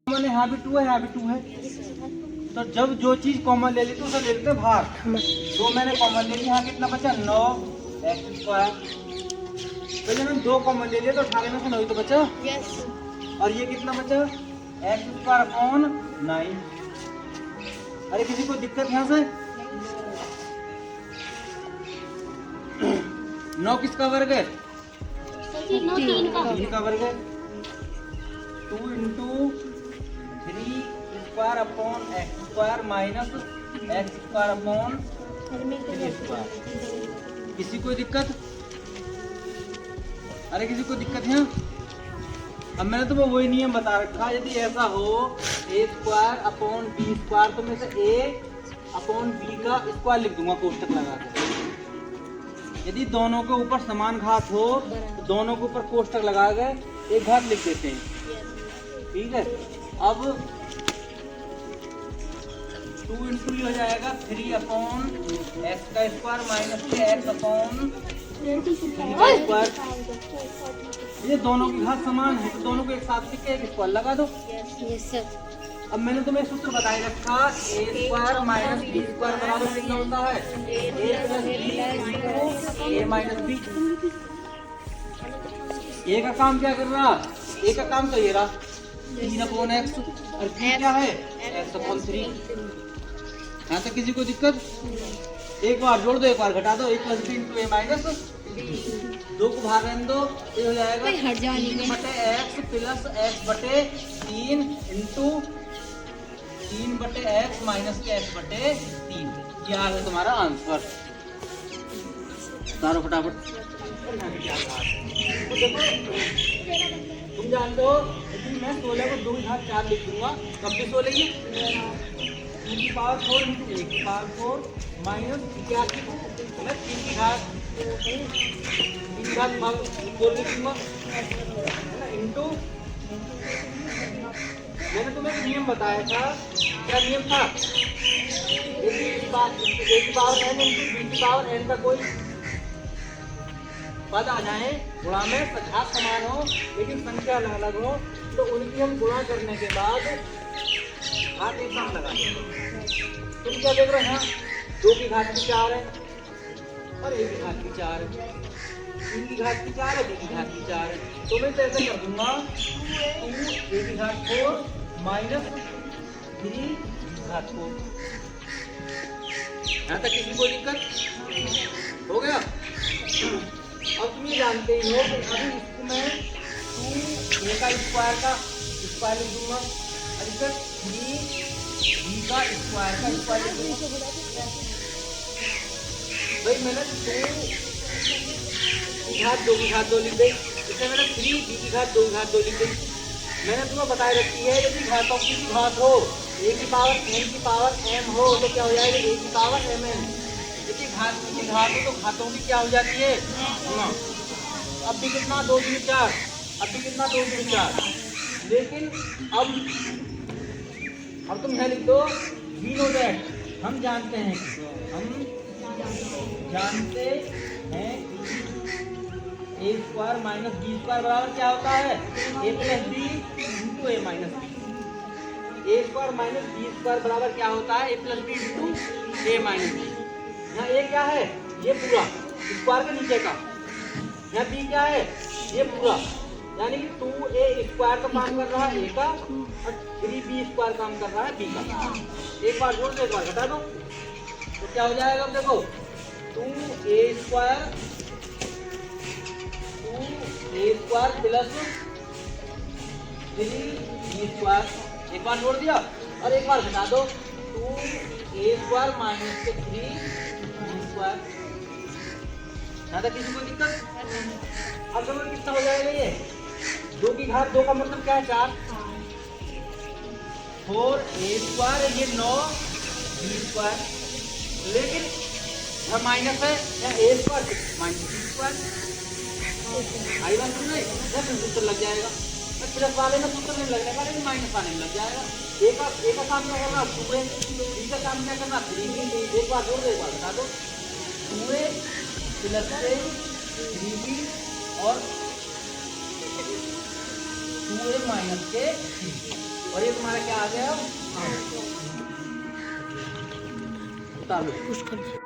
Common है, यहाँ भी 2 है, यहाँ भी 2 है। तो जब जो चीज कॉमन ले ली तो उसे ले लेते हैं बाहर। तो मैंने कॉमन ले लिया, यहाँ कितना बचा 9x²। तो जब मैंने 2 कॉमन ले लिया तो 18 में से 9 तो बचा। और ये कितना बचा x²/9। अरे किसी को दिक्कत यहाँ से? 9 किसका वर्ग है? 3 का वर्ग है। 2 × 3² माइनस x²/3²। किसी को दिक्कत? अरे किसी को दिक्कत है? अब मैंने तुम्हें वही नियम बता रखा, यदि ऐसा हो a²/b², तो मैं से a/b का स्क्वायर लिख दूंगा कोष्टक लगा के। यदि दोनों के ऊपर समान घात हो तो दोनों के ऊपर कोष्टक लगा के एक घात लिख देते हैं। ठीक है। अब 2 × ये हो जाएगा 3/x² माइनस x/3²। ये दोनों की घात समान है तो दोनों को एक साथ लिख के एक स्क्वायर लगा दो। अब मैंने तुम्हें सूत्र बताया रखा, a² माइनस b² बराबर कितना होता है? a+b × a का काम क्या कर रहा? a का काम तो ये रहा 3/x, और b क्या है? x/3। यहाँ तक किसी को दिक्कत? एक बार जोड़ दो, एक बार घटा दो। a+b × a - b। 2 को बाहर रहने दो, ये हो जाएगा 3/x plus x/3 into 3/x minus के x/3। ये आ गया तुम्हारा आंसर। तारो फटाफट। तो देखो तुम जानते हो, यदि मैं 16 को 2 × 4 लिख दूंगा तब भी 16 ही 2⁴ × 1⁴ माइनस क्या 3 की घात 4 लिख दूंगा इंटू। मैंने तुम्हें एक नियम बताया था, क्या नियम था? a⁴n का कोई पद आ जाए गुणा में, घात समान हो लेकिन संख्या अलग अलग हो, तो उनकी हम गुणा करने के बाद घात एक साथ लगा देंगे। तुम क्या देख रहे हैं? 2 की घात की 4 है और 1 की घात की 4 है, 3 की घात की 4 है, 2 की घात की 4 है। तो मैं तो ऐसे कर दूंगा 2a की घात 4 माइनस 3 की घात 4। यहाँ तक किसी को दिक्कत? हो गया। अब तुम ये जानते ही हो कि अभी इसको मैं 2a का स्क्वायर लिख दूंगा और इसे 3b का स्क्वायर लिख दूंगा। भाई मैंने 2 की घात 2 लिख दी, इसे मैंने 3b की घात 2 लिख दी। मैंने तुम्हें बताई रखी है, यदि घातों की घात हो a⁴m हो तो क्या हो जाएगा? a⁴mn। यदि घात की घात हो तो घातों की क्या हो जाती है? अब भी कितना 2 × 4, लेकिन अब तुम यहाँ लिख दो we know that, हम जानते हैं a² माइनस b² बराबर क्या होता है? a+b × a - b। a² minus b² बराबर क्या होता है? a+b × a - b। यहाँ a क्या है? ये पूरा स्क्वायर के नीचे का। यहाँ b क्या है? ये पूरा, यानी कि 2a² का काम कर रहा है a का और 3b² काम कर रहा है b का। एक बार जोड़ दो, एक बार घटा दो, तो क्या हो जाएगा? अब देखो 2a² प्लस 3b²। एक बार जोड़ दिया और एक बार घटा दो 2a² माइनस 3b²। यहाँ तक किसी को दिक्कत? अब देखो कितना हो जाएगा? ये 2 की घात 2 का मतलब क्या है? 4 4a² ये 9b², लेकिन यह माइनस है, या a² माइनस b²। आई बात समझ में? सूत्र लग जाएगा। प्लस वाले में सूत्र नहीं लगने वाले, माइनस वाले में लग जाएगा। ए का काम क्या करना? 2a, बी का काम क्या करना? 3b। एक बार जोड़ दो, एक बार बता दो 2a प्लस 3b और 2a माइनस के 3। और ये तुम्हारा क्या आ गया? उतार लो। पुश कर